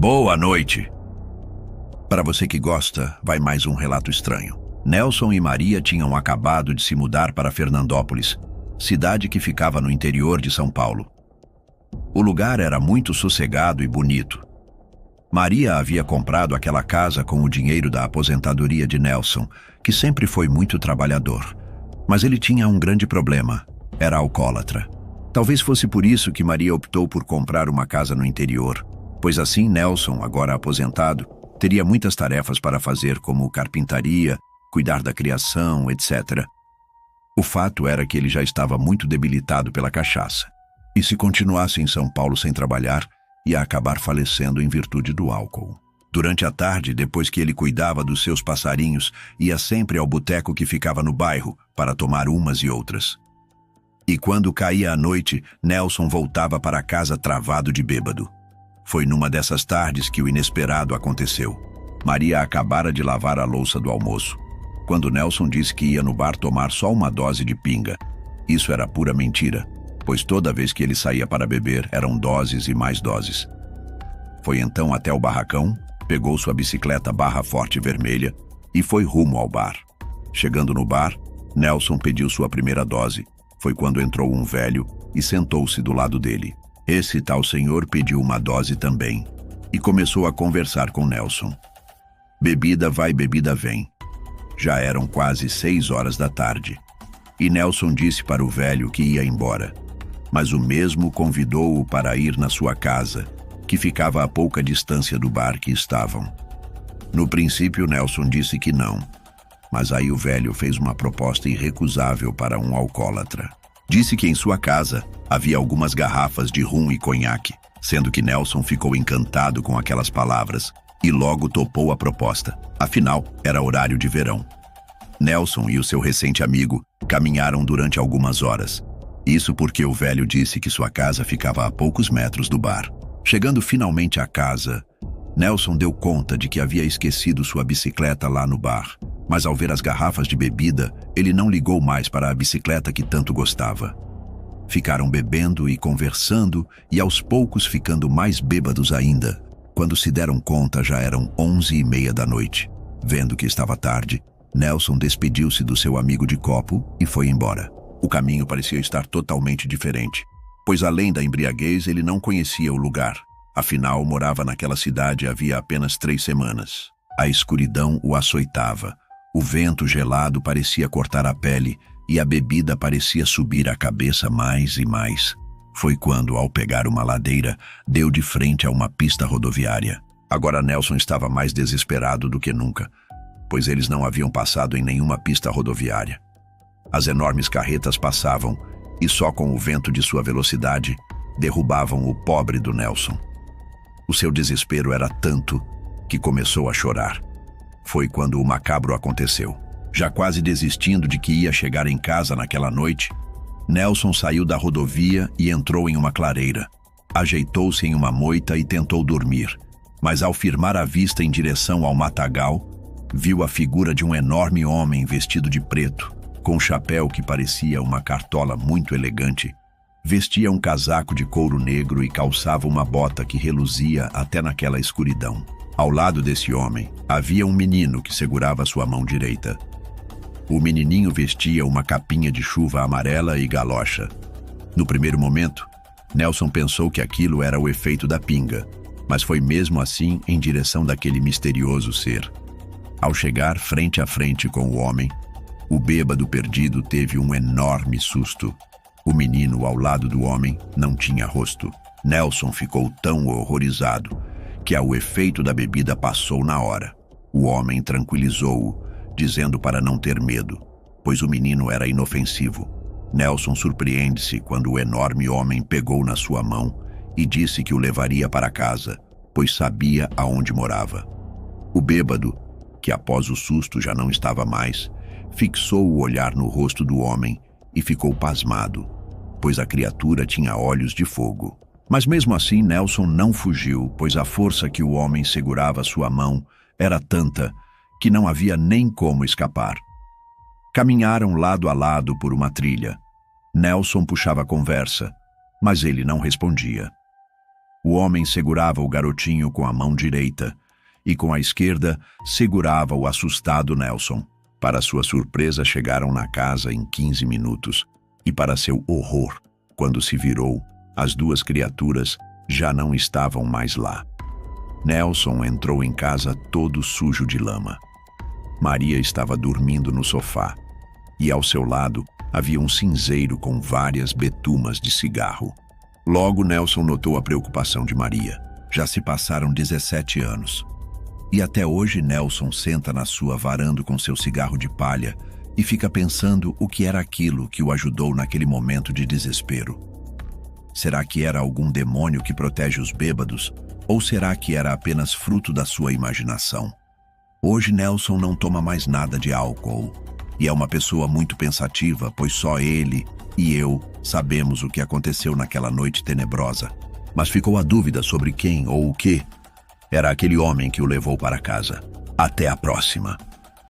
Boa noite. Para você que gosta, vai mais um relato estranho. Nelson e Maria tinham acabado de se mudar para Fernandópolis, cidade que ficava no interior de São Paulo. O lugar era muito sossegado e bonito. Maria havia comprado aquela casa com o dinheiro da aposentadoria de Nelson, que sempre foi muito trabalhador. Mas ele tinha um grande problema: era alcoólatra. Talvez fosse por isso que Maria optou por comprar uma casa no interior, pois assim Nelson, agora aposentado, teria muitas tarefas para fazer, como carpintaria, cuidar da criação, etc. O fato era que ele já estava muito debilitado pela cachaça, e se continuasse em São Paulo sem trabalhar, ia acabar falecendo em virtude do álcool. Durante a tarde, depois que ele cuidava dos seus passarinhos, ia sempre ao boteco que ficava no bairro para tomar umas e outras. E quando caía a noite, Nelson voltava para casa travado de bêbado. Foi numa dessas tardes que o inesperado aconteceu. Maria acabara de lavar a louça do almoço, quando Nelson disse que ia no bar tomar só uma dose de pinga. Isso era pura mentira, pois toda vez que ele saía para beber, eram doses e mais doses. Foi então até o barracão, pegou sua bicicleta barra forte vermelha e foi rumo ao bar. Chegando no bar, Nelson pediu sua primeira dose. Foi quando entrou um velho e sentou-se do lado dele. Esse tal senhor pediu uma dose também e começou a conversar com Nelson. Bebida vai, bebida vem. Já eram quase 6 horas da tarde e Nelson disse para o velho que ia embora, mas o mesmo convidou-o para ir na sua casa, que ficava a pouca distância do bar que estavam. No princípio, Nelson disse que não, mas aí o velho fez uma proposta irrecusável para um alcoólatra. Disse que em sua casa havia algumas garrafas de rum e conhaque, sendo que Nelson ficou encantado com aquelas palavras e logo topou a proposta. Afinal, era horário de verão. Nelson e o seu recente amigo caminharam durante algumas horas. Isso porque o velho disse que sua casa ficava a poucos metros do bar. Chegando finalmente à casa, Nelson deu conta de que havia esquecido sua bicicleta lá no bar. Mas ao ver as garrafas de bebida, ele não ligou mais para a bicicleta que tanto gostava. Ficaram bebendo e conversando e aos poucos ficando mais bêbados ainda. Quando se deram conta, já eram 11h30 da noite. Vendo que estava tarde, Nelson despediu-se do seu amigo de copo e foi embora. O caminho parecia estar totalmente diferente, pois além da embriaguez ele não conhecia o lugar. Afinal, morava naquela cidade havia apenas 3 semanas. A escuridão o açoitava. O vento gelado parecia cortar a pele e a bebida parecia subir a cabeça mais e mais. Foi quando, ao pegar uma ladeira, deu de frente a uma pista rodoviária. Agora Nelson estava mais desesperado do que nunca, pois eles não haviam passado em nenhuma pista rodoviária. As enormes carretas passavam e só com o vento de sua velocidade derrubavam o pobre do Nelson. O seu desespero era tanto que começou a chorar. Foi quando o macabro aconteceu. Já quase desistindo de que ia chegar em casa naquela noite, Nelson saiu da rodovia e entrou em uma clareira. Ajeitou-se em uma moita e tentou dormir, mas ao firmar a vista em direção ao matagal, viu a figura de um enorme homem vestido de preto, com um chapéu que parecia uma cartola muito elegante. Vestia um casaco de couro negro e calçava uma bota que reluzia até naquela escuridão. Ao lado desse homem, havia um menino que segurava sua mão direita. O menininho vestia uma capinha de chuva amarela e galocha. No primeiro momento, Nelson pensou que aquilo era o efeito da pinga, mas foi mesmo assim em direção daquele misterioso ser. Ao chegar frente a frente com o homem, o bêbado perdido teve um enorme susto. O menino ao lado do homem não tinha rosto. Nelson ficou tão horrorizado que ao efeito da bebida passou na hora. O homem tranquilizou-o, dizendo para não ter medo, pois o menino era inofensivo. Nelson surpreende-se quando o enorme homem pegou na sua mão e disse que o levaria para casa, pois sabia aonde morava. O bêbado, que após o susto já não estava mais, fixou o olhar no rosto do homem e ficou pasmado, pois a criatura tinha olhos de fogo. Mas mesmo assim Nelson não fugiu, pois a força que o homem segurava sua mão era tanta que não havia nem como escapar. Caminharam lado a lado por uma trilha. Nelson puxava a conversa, mas ele não respondia. O homem segurava o garotinho com a mão direita e com a esquerda segurava o assustado Nelson. Para sua surpresa, chegaram na casa em 15 minutos e, para seu horror, quando se virou, as duas criaturas já não estavam mais lá. Nelson entrou em casa todo sujo de lama. Maria estava dormindo no sofá e, ao seu lado, havia um cinzeiro com várias betumas de cigarro. Logo, Nelson notou a preocupação de Maria. Já se passaram 17 anos. E até hoje Nelson senta na sua varanda com seu cigarro de palha e fica pensando o que era aquilo que o ajudou naquele momento de desespero. Será que era algum demônio que protege os bêbados? Ou será que era apenas fruto da sua imaginação? Hoje Nelson não toma mais nada de álcool e é uma pessoa muito pensativa, pois só ele e eu sabemos o que aconteceu naquela noite tenebrosa. Mas ficou a dúvida sobre quem ou o que era aquele homem que o levou para casa. Até a próxima.